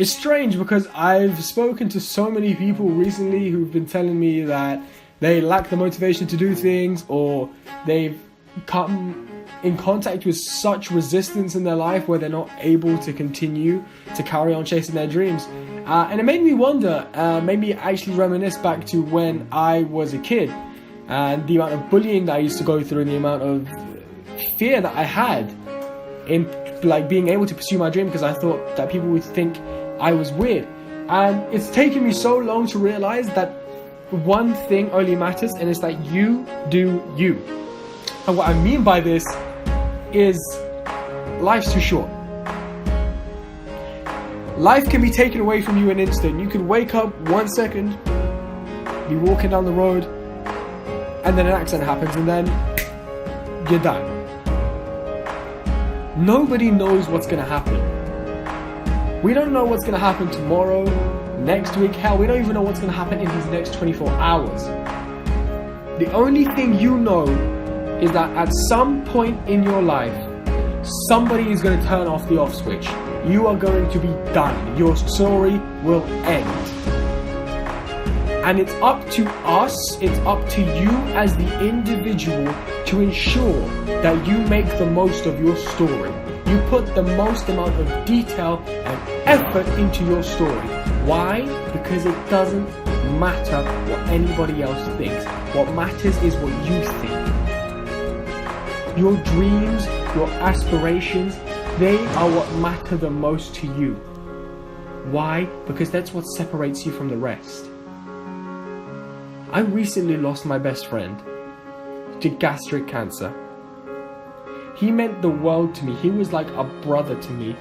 It's strange because I've spoken to so many people recently who've been telling me that they lack the motivation to do things, or they've come in contact with such resistance in their life where they're not able to continue to carry on chasing their dreams. And it made me wonder, made me actually reminisce back to when I was a kid, and the amount of bullying that I used to go through, and the amount of fear that I had in like being able to pursue my dream, because I thought that people would think I was weird. And it's taken me so long to realize that one thing only matters, and it's that you do you. And what I mean by this is life's too short. Life can be taken away from you in an instant. You could wake up 1 second, be walking down the road, and then an accident happens, and then you're done. Nobody knows what's going to happen. We don't know what's going to happen tomorrow, next week. Hell, we don't even know what's going to happen in these next 24 hours. The only thing you know is that at some point in your life, somebody is going to turn off the off switch. You are going to be done. Your story will end. And it's up to us, it's up to you as the individual to ensure that you make the most of your story. You put the most amount of detail and effort into your story. Why? Because it doesn't matter what anybody else thinks. What matters is what you think. Your dreams, your aspirations, they are what matter the most to you. Why? Because that's what separates you from the rest. I recently lost my best friend to gastric cancer. He meant the world to me. He was like a brother to me.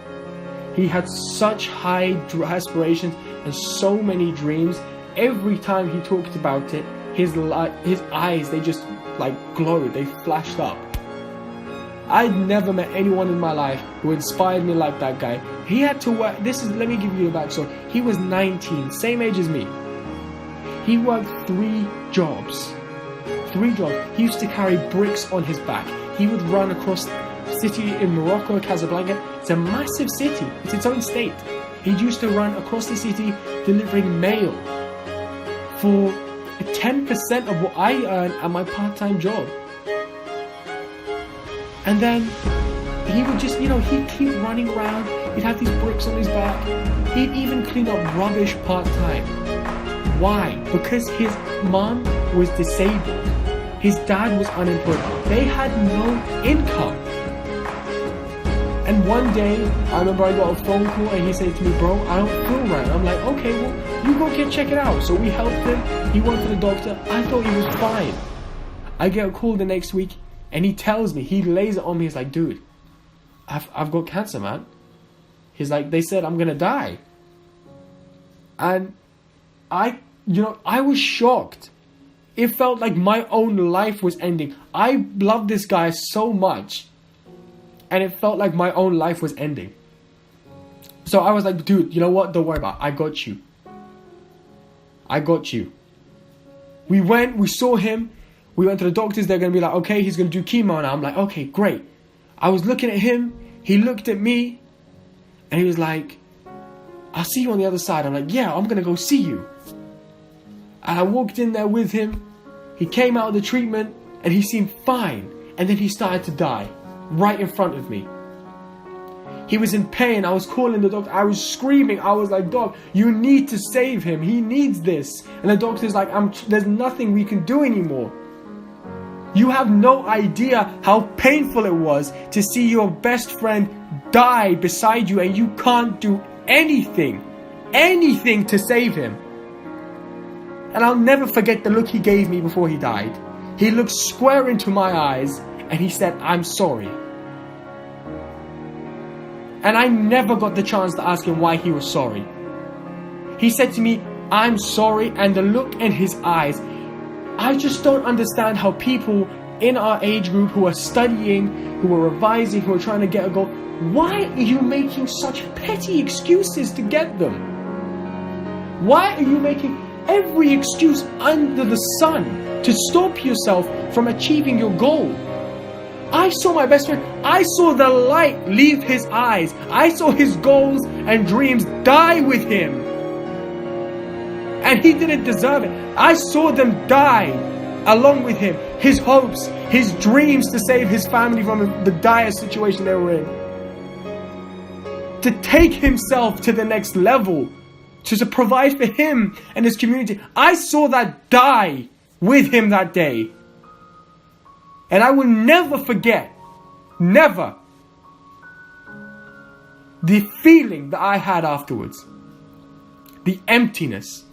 He had such high aspirations and so many dreams. Every time he talked about it, his eyes, they just like glowed, they flashed up. I'd never met anyone in my life who inspired me like that guy. He had to work, let me give you the backstory. He was 19, same age as me. He worked 3 jobs. 3 jobs. He used to carry bricks on his back. He would run across the city in Morocco, Casablanca. It's a massive city. It's its own state. He used to run across the city delivering mail for 10% of what I earn at my part-time job. And then he would just, he'd keep running around. He'd have these bricks on his back. He'd even clean up rubbish part-time. Why? Because his mom was disabled. His dad was unemployed. They had no income. And one day, I remember I got a phone call and he said to me, bro, I don't feel right. I'm like, okay, well, you go check it out. So we helped him. He went to the doctor. I thought he was fine. I get a call the next week and he tells me, he lays it on me. He's like, dude, I've got cancer, man. He's like, they said I'm going to die. And I was shocked. It felt like my own life was ending. I loved this guy so much. And it felt like my own life was ending. So I was like, dude, you know what? Don't worry about it. I got you. I got you. We saw him. We went to the doctors. They're going to be like, okay, he's going to do chemo now. I'm like, okay, great. I was looking at him. He looked at me. And he was like, I'll see you on the other side. I'm like, yeah, I'm going to go see you. And I walked in there with him. He came out of the treatment and he seemed fine. And then he started to die right in front of me. He was in pain. I was calling the doctor. I was screaming. I was like, doc, you need to save him. He needs this. And the doctor's like, there's nothing we can do anymore. You have no idea how painful it was to see your best friend die beside you and you can't do anything to save him. And I'll never forget the look he gave me before he died. He looked square into my eyes and he said, I'm sorry. And I never got the chance to ask him why he was sorry. He said to me, I'm sorry, and the look in his eyes, I just don't understand how people in our age group who are studying, who are revising, who are trying to get a goal, why are you making such petty excuses to get them? Why are you making every excuse under the sun to stop yourself from achieving your goal? I saw my best friend. I saw the light leave his eyes. I saw his goals and dreams die with him. And he didn't deserve it. I saw them die along with him. His hopes, his dreams to save his family from the dire situation they were in. To take himself to the next level. To provide for him and his community. I saw that die with him that day. And I will never forget, never, the feeling that I had afterwards. The emptiness.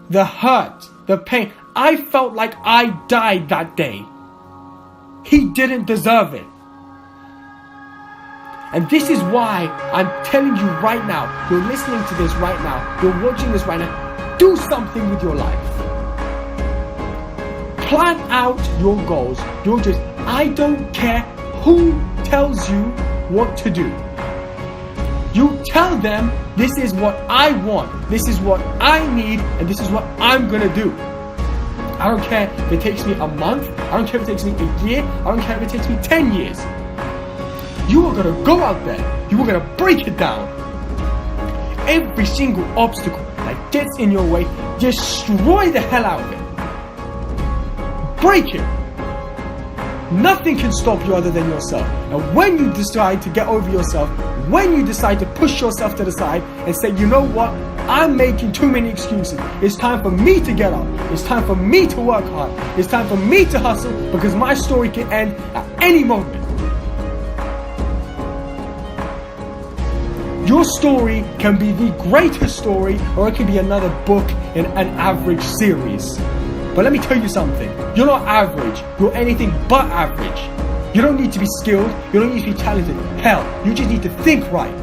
The hurt. The pain. I felt like I died that day. He didn't deserve it. And this is why I'm telling you right now, you're listening to this right now, you're watching this right now, do something with your life. Plan out your goals, your dreams. I don't care who tells you what to do. You tell them, this is what I want, this is what I need, and this is what I'm gonna do. I don't care if it takes me a month, I don't care if it takes me a year, I don't care if it takes me 10 years. You are going to go out there. You are going to break it down. Every single obstacle that gets in your way, destroy the hell out of it. Break it. Nothing can stop you other than yourself. And when you decide to get over yourself, when you decide to push yourself to the side and say, you know what? I'm making too many excuses. It's time for me to get up. It's time for me to work hard. It's time for me to hustle because my story can end at any moment. Your story can be the greatest story, or it can be another book in an average series. But let me tell you something. You're not average. You're anything but average. You don't need to be skilled. You don't need to be talented. Hell, you just need to think right.